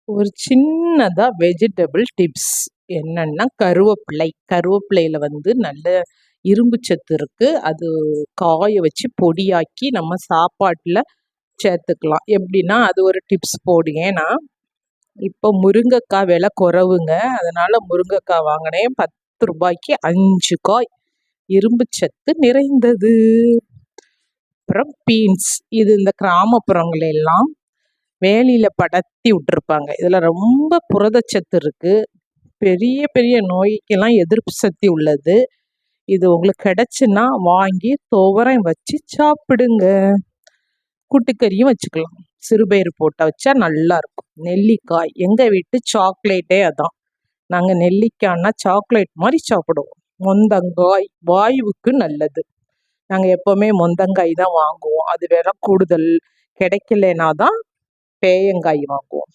ஒரு சின்னதா vegetable tips என்னன்னா கருவேப்பிலையில வந்து நல்ல இரும்பு சத்து இருக்கு. அது காய வச்சு பொடியாக்கி நம்ம சாப்பாட்டுல சேர்த்துக்கலாம். எப்படின்னா அது ஒரு டிப்ஸ் போடுங்க. நான் இப்போ முருங்கைக்காய் விலை குறைவுங்க, அதனால முருங்கைக்காய் வாங்கினேன். 10 ரூபாய்க்கு 5 காய், இரும்பு சத்து நிறைந்தது. அப்புறம் பீன்ஸ், இது இந்த கிராமப்புறங்கள் எல்லாம் வேலியில படர்த்தி விட்டுருப்பாங்க. இதுல ரொம்ப புரதச்சத்து இருக்கு. பெரிய பெரிய நோய்க்கெல்லாம் எதிர்ப்பு சக்தி உள்ளது. இது உங்களுக்கு கிடைச்சுன்னா வாங்கி துவரம் வச்சு சாப்பிடுங்க. கூட்டுக்கறியும் வச்சுக்கலாம். சிறுபயிறு போட்ட வச்சா நல்லா இருக்கும். நெல்லிக்காய், எங்க வீட்டு சாக்லேட்டே அதான். நாங்க நெல்லிக்காய்னா சாக்லேட் மாதிரி சாப்பிடுவோம். மொந்தங்காய் வாயுவுக்கு நல்லது. நாங்க எப்பவுமே மொந்தங்காய் தான் வாங்குவோம். அது விலை கூடுதல், கிடைக்கலனா தான் பேயங்காய் வாங்குவோம்.